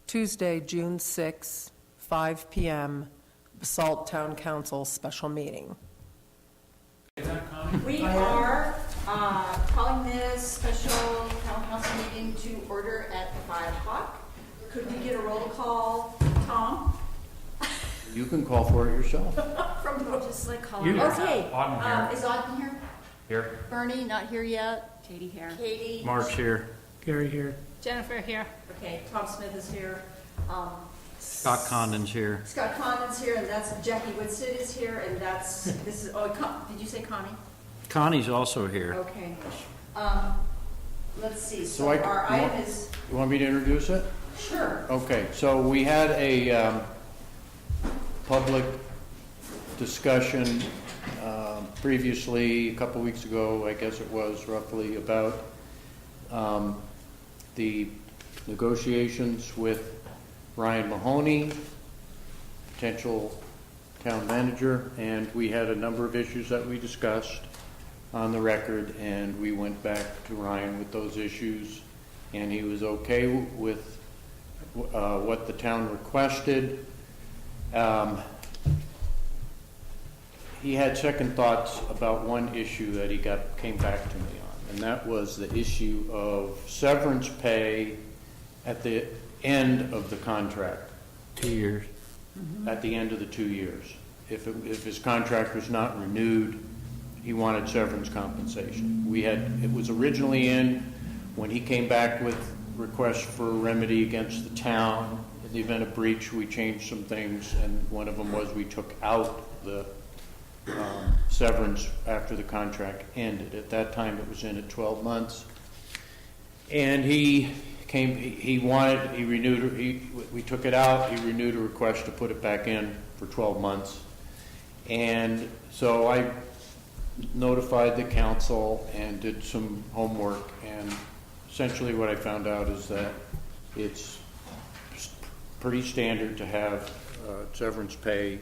Tuesday, June 6, 5 p.m., Basalt Town Council special meeting. We are calling this special town council meeting to order at 5 o'clock. Could we get a roll call, Tom? You can call for it yourself. From the, Just like call okay. it. Is Auden here? Here. Bernie, not here yet. Katie here. Katie? Mark's here. Gary here. Jennifer here. Okay, Tom Smith is here. Scott Condon's here. Scott Condon's here, and that's Jackie Woodstead is here, and that's, this is, did you say Connie? Connie's also here. Okay. Let's see, So so our item is, You want me to introduce it? sure. Okay, so we had a public discussion previously, a couple weeks ago, I guess it was roughly, about the negotiations with Ryan Mahoney, potential town manager, and we had a number of issues that we discussed on the record, and we went back to Ryan with those issues, and he was okay with what the town requested. He had second thoughts about one issue that he came back to me on, and that was the issue of severance pay at the end of the contract. 2 years. At the end of the 2 years. If his contract was not renewed, he wanted severance compensation. It was originally in when he came back with requests for a remedy against the town. In the event of breach, we changed some things, and one of them was we took out the severance after the contract ended. At that time, it was in at 12 months. And we took it out, he renewed a request to put it back in for 12 months. And so I notified the council and did some homework, and essentially what I found out is that it's pretty standard to have severance pay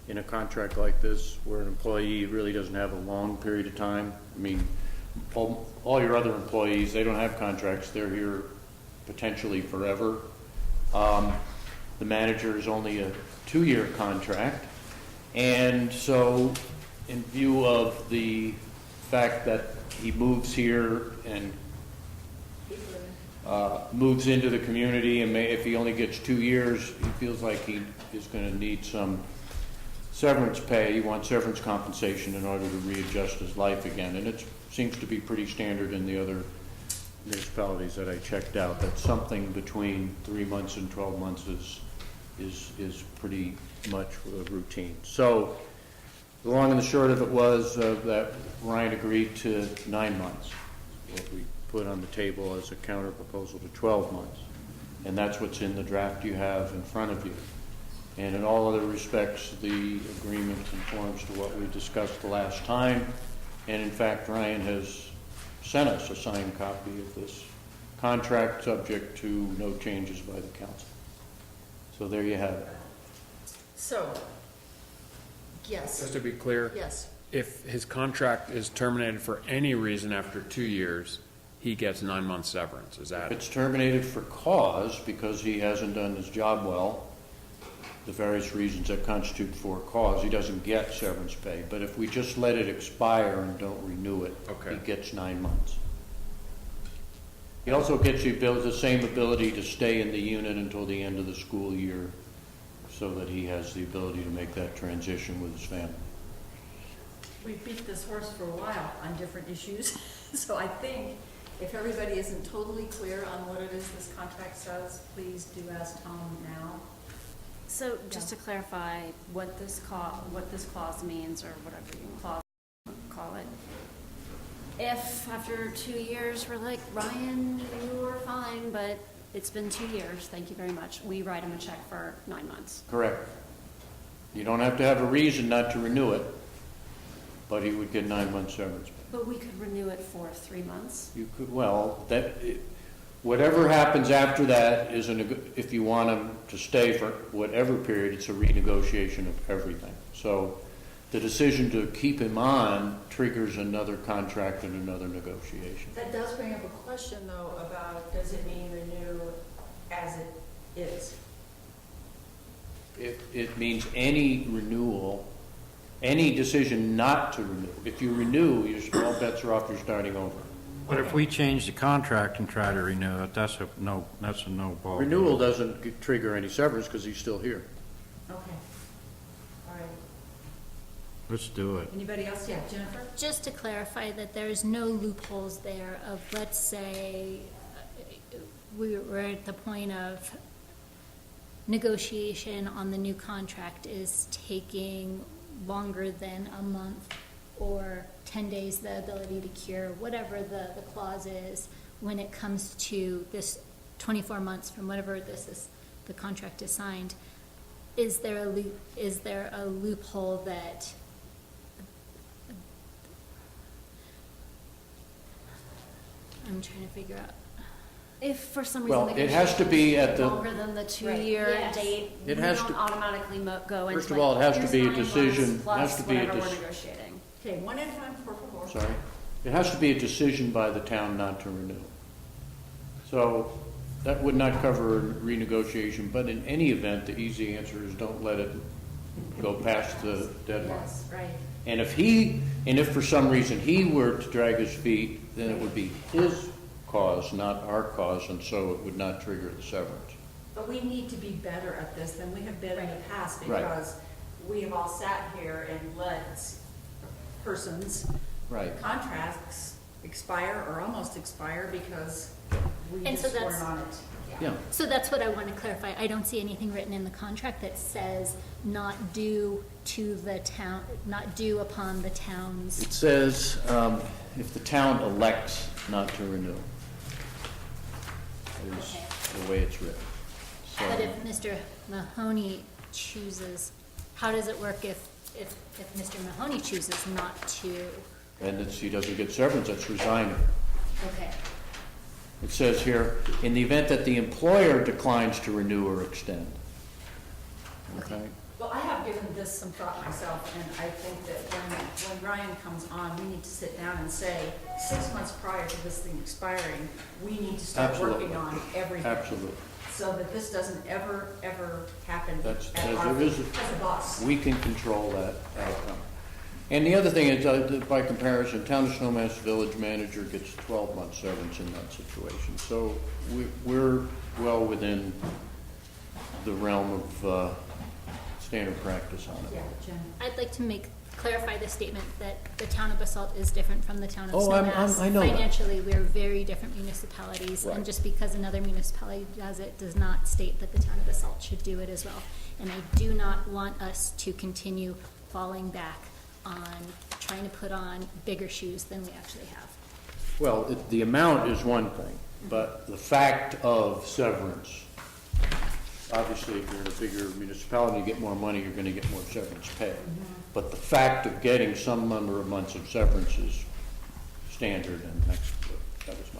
in a contract like this, where an employee really doesn't have a long period of time. I mean, all your other employees, they don't have contracts, they're here potentially forever. The manager is only a 2-year contract, and so in view of the fact that he moves here and moves into the community, and if he only gets 2 years, he feels like he is going to need some severance pay. He wants severance compensation in order to readjust his life again, and it seems to be pretty standard in the other municipalities that I checked out, that something between 3 months and 12 months is pretty much a routine. So the long and the short of it was that Ryan agreed to 9 months, what we put on the table as a counter proposal to 12 months. And that's what's in the draft you have in front of you. And in all other respects, the agreement conforms to what we discussed the last time. And in fact, Ryan has sent us a signed copy of this contract, subject to no changes by the council. So there you have it. So, yes. Just to be clear, Yes. if his contract is terminated for any reason after 2 years, he gets 9 months severance. Is that? If it's terminated for cause because he hasn't done his job well, the various reasons that constitute for cause, he doesn't get severance pay. But if we just let it expire and don't renew it, Okay. he gets 9 months. He also gets the same ability to stay in the unit until the end of the school year, so that he has the ability to make that transition with his family. We beat this horse for a while on different issues, so I think if everybody isn't totally clear on what it is this contract says, please do ask Tom now. So just to clarify what this clause means, or whatever you call it. If after 2 years we're like, Ryan, you were fine, but it's been 2 years, thank you very much, we write him a check for 9 months. Correct. You don't have to have a reason not to renew it, but he would get 9 months severance. But we could renew it for 3 months. You could, well, whatever happens after that is, if you want him to stay for whatever period, it's a renegotiation of everything. So the decision to keep him on triggers another contract and another negotiation. That does bring up a question, though, about does it mean renew as it is. It means any renewal, any decision not to renew. If you renew, all bets are off, you're starting over. But if we change the contract and try to renew it, that's a no ball. Renewal doesn't trigger any severance because he's still here. Okay. All right. Let's do it. Anybody else? Yeah, Jennifer? Just to clarify that there's no loopholes there of, let's say, we're at the point of negotiation on the new contract is taking longer than a month or 10 days, the ability to cure, whatever the clause is, when it comes to this 24 months from whatever this is, the contract is signed. Is there a loophole that I'm trying to figure out? If for some reason. Well, it has to be at the, Longer than the 2-year Yes. date, we It has don't to- automatically go into. first of all, it has to here's be a 9 months decision, plus has to be a whatever we're dec- negotiating. Okay, one at a time, por favor. sorry, it has to be a decision by the town not to renew. So that would not cover renegotiation, but in any event, the easy answer is don't let it go past the deadline. Yes, right. And if for some reason he were to drag his feet, then it would be his cause, not our cause, and so it would not trigger the severance. But we need to be better at this than we have been in the past, Right. because we have all sat here and let persons' Right. contracts expire or almost expire because we And so just that's- weren't on it. Yeah. So that's what I want to clarify. I don't see anything written in the contract that says not due to the town, not due upon the town's. It says, if the town elects not to renew. Is Okay. the way it's written. So- But if Mr. Mahoney chooses, how does it work if Mr. Mahoney chooses not to? And he doesn't get severance, that's resigning. Okay. It says here, in the event that the employer declines to renew or extend. Okay? Well, I have given this some thought myself, and I think that when Ryan comes on, we need to sit down and say, 6 months prior to this thing expiring, we need to start Absolutely. working on everything. Absolutely. So that this doesn't ever happen That's- at there our, is- as a boss. We can control that outcome. And the other thing is, by comparison, Town of Snowmass Village Manager gets 12-month severance in that situation. So we're well within the realm of standard practice on Yeah, it. Jen. I'd like to clarify the statement that the town of Basalt is different from the town of Oh, Snowmass. I know that. Financially, we're very different municipalities, Right. and just because another municipality does it, does not state that the town of Basalt should do it as well. And I do not want us to continue falling back on trying to put on bigger shoes than we actually have. Well, the amount is one thing, but the fact of severance, obviously, if you're in a bigger municipality, you get more money, you're gonna get more severance pay. But the fact of getting some number of months of severance is standard, and that was my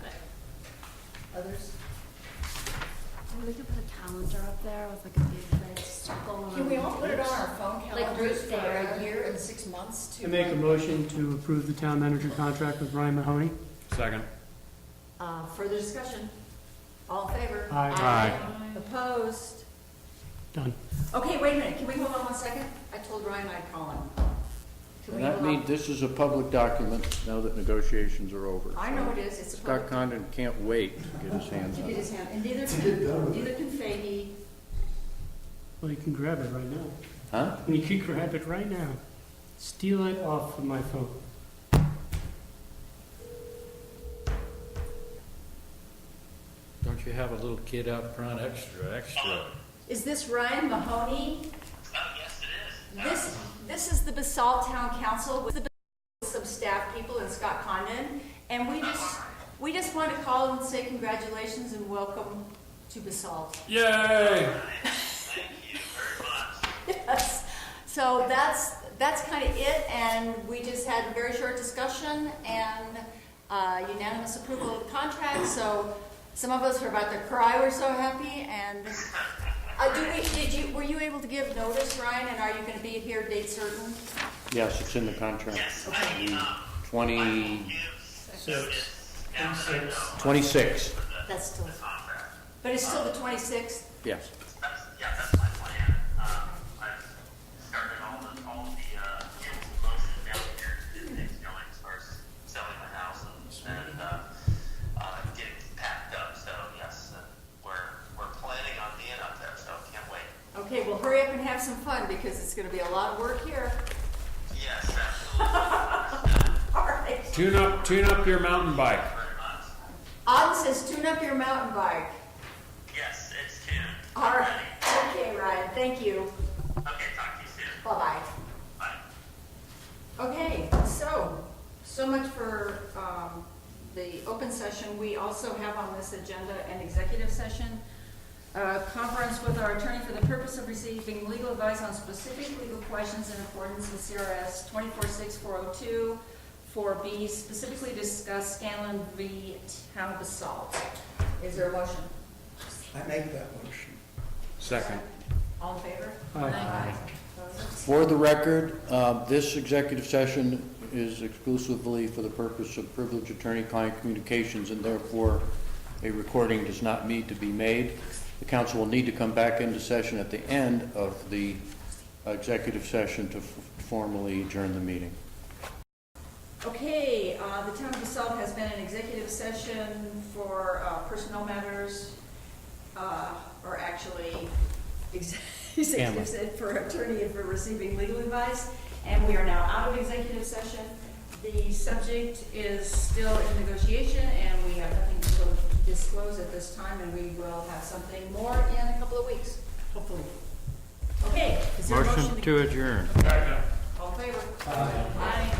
point. Others? We could put a calendar up there with like a big red circle. Can we all put it on our phone Like calendars right for there. a year and 6 months to? I make a motion to approve the town manager contract with Ryan Mahoney. Second. Further discussion? All in favor? Aye. Aye. Opposed? Done. Okay, wait a minute, can we hold on 1 second? I told Ryan I'd call him. Can And we that hold means, on? this is a public document now that negotiations are over. I know it is, it's a Scott public. Condon can't wait to get his hands To on get it. his hand, and neither can Fahey. Well, you can grab it right now. Huh? You can grab it right now. Steal it off of my phone. Don't you have a little kid up front, extra? Is this Ryan Mahoney? Yes, it is. This is the Basalt Town Council with some staff people and Scott Condon, and we just want to call and say congratulations and welcome to Basalt. Yay! Thank you very much. Yes. So that's kind of it, and we just had a very short discussion and unanimous approval of the contract. So some of us are about to cry. We're so happy. And were you able to give notice, Ryan? And are you going to be here date certain? Yes, it's in the contract. Yes, The I 20, will give notice after 26. the That's still. contract. But it's still the 26th? Yes. That's my plan. I've started all the getting some motion down here to get things going as far as selling the house and getting packed up. So yes, we're planning on being up there, so can't wait. Okay, well, hurry up and have some fun because it's going to be a lot of work here. Yes, absolutely. All right. Tune up your mountain bike. Very much. Auden says tune up your mountain bike. Yes, it's tuned. All right. Okay, Ryan, thank you. Okay, talk to you soon. Bye-bye. Bye. Okay, so much for the open session. We also have on this agenda an executive session. Conference with our attorney for the purpose of receiving legal advice on specific legal questions in accordance with CRS 246402 4B, specifically discuss Scanlon v. Town of Basalt. Is there a motion? I make that motion. Second. All in favor? Aye. For the record, this executive session is exclusively for the purpose of privileged attorney-client communications, and therefore a recording does not need to be made. The council will need to come back into session at the end of the executive session to formally adjourn the meeting. Okay, the Town of Basalt has been in executive session for personnel matters, or actually executive session for attorney for receiving legal advice, and we are now out of executive session. The subject is still in negotiation, and we have nothing to disclose at this time, and we will have something more in a couple of weeks, hopefully. Okay, is there a Motion to adjourn. All in favor? Aye.